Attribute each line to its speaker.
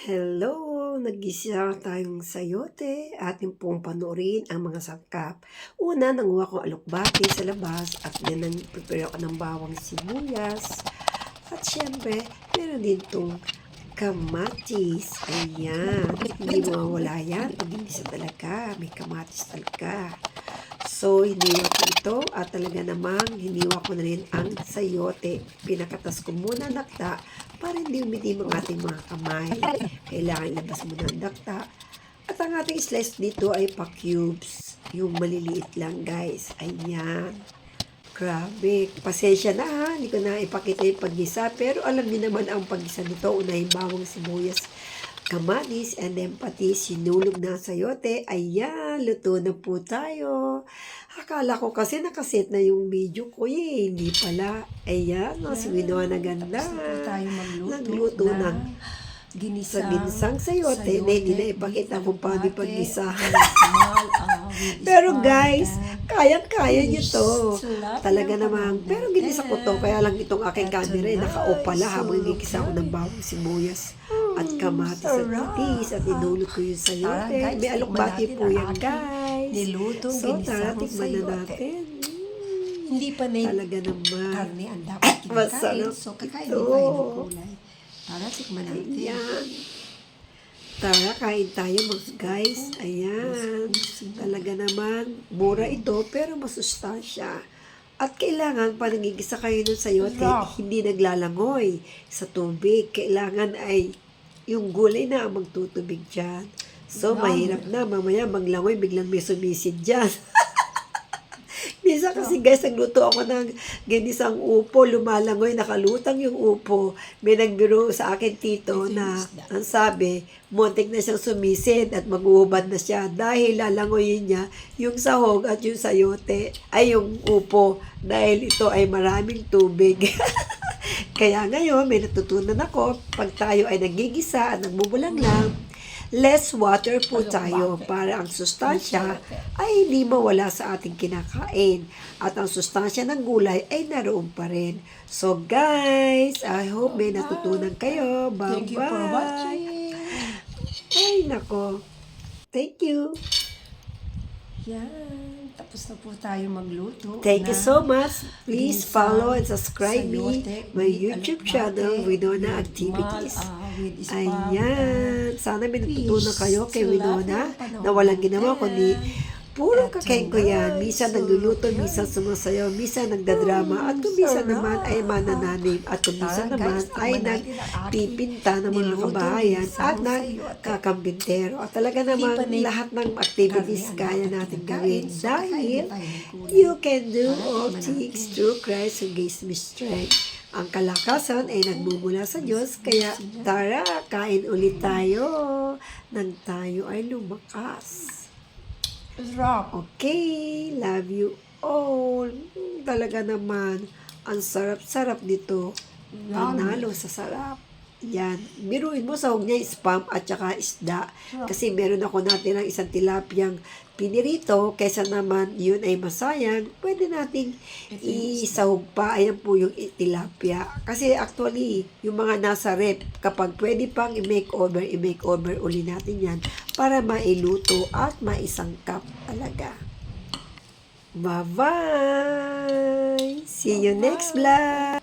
Speaker 1: Hello! Nag-gisa tayong sayote. Atin pong panoorin ang mga sangkap. Una, nanguha ko alokbati sa labas at then prepare ako ng bawang sibuyas. At syempre, meron din tong kamatis. Ayan. Hindi mawawala yan pag hindi sa talaga. May kamatis talaga. So, hiniwa ko ito at talaga namang hiniwa ko na rin ang sayote. Pinakatas ko muna ang dakta para hindi umitim ang ating mga kamay. Kailangan ilabas muna ang dakta. At ang ating slice dito ay pa-cubes. Yung maliliit lang, guys. Ayan. Grabe. Pasensya na ha. Hindi ko na ipakita yung paggisa. Pero alam niyo naman ang paggisa nito. Unahin bawang sibuyas, kamatis, and then pati sinulog na sayote. Ayan, luto na po tayo. Akala ko kasi nakaset na yung video ko eh. Hindi pala. Ayan, si Winoa na ganda.
Speaker 2: Tapos na po tayo
Speaker 1: Nagluto ng ginisang sayote. Hindi na ipakita kung paano ipagisa. Pero guys, kayang-kaya nyo to. Talaga namang, pero ginisa ko to. Kaya lang itong aking camera ay naka-off pala habang gigisa ko ng bawang sibuyas at kamatis at patis at inulog ko yung sayote. May alokbati po yan, guys. So, tara, tikman na natin.
Speaker 2: Hindi pa na
Speaker 1: Talaga naman.
Speaker 2: karne ang dapat kinakain.
Speaker 1: Masarap
Speaker 2: So, kakain
Speaker 1: ito.
Speaker 2: din tayo ng kulay. Para tikman natin.
Speaker 1: Ayan. Tara, kain tayo mga guys. Ayan. Talaga naman, mura ito pero masustansya. At kailangan pa nangigisa kayo ng sayote, hindi naglalangoy sa tubig. Kailangan ay yung gulay na ang magtutubig dyan. So, mahirap na. Mamaya maglangoy, biglang may sumisid dyan. Minsan kasi guys, nagluto ako ng ginisang upo, lumalangoy, nakalutang yung upo. May nagbiro sa akin tito na ang sabi, muntik na siyang sumisid at mag-uubad na siya dahil lalangoyin niya yung sahog at yung sayote ay yung upo dahil ito ay maraming tubig. Kaya ngayon, may natutunan ako, pag tayo ay nagigisa at nagbubulang lang, less water po tayo para ang sustansya ay hindi mawala sa ating kinakain at ang sustansya ng gulay ay naroon pa rin. So guys, I hope may natutunan kayo. Bye-bye.
Speaker 2: Thank you for watching.
Speaker 1: Ay, nako. Thank you.
Speaker 2: Yan. Tapos na po tayo magluto.
Speaker 1: Thank you so much. Please follow and subscribe me my YouTube channel, Winona Activities. Ayan. Sana may natutunan kayo kay Winona na walang ginawa kundi puro kakain ko yan. Minsan nagluluto, minsan sumasayaw, minsan nagdadrama, at kung minsan naman ay manananim, at kung minsan naman ay nagpipinta ng mga kabahayan at nagkakambintero. At talaga naman lahat ng activities kaya natin gawin dahil you can do all things through Christ who gives me strength. Ang kalakasan ay nagmumula sa Diyos, kaya tara, kain ulit tayo nang tayo ay lumakas. Okay, love you all. Talaga naman, ang sarap-sarap nito. Panalo sa sarap. Yan. Biruin mo, sahog niya spam at saka isda. Kasi meron ako natin ng isang tilapiyang pinirito. Kaysa naman yun ay masayang, pwede nating isahog pa. Ayan po yung tilapia. Kasi actually, yung mga nasa rep, kapag pwede pang i-makeover uli natin yan para mailuto at maisangkap talaga. Bye-bye! See you next vlog!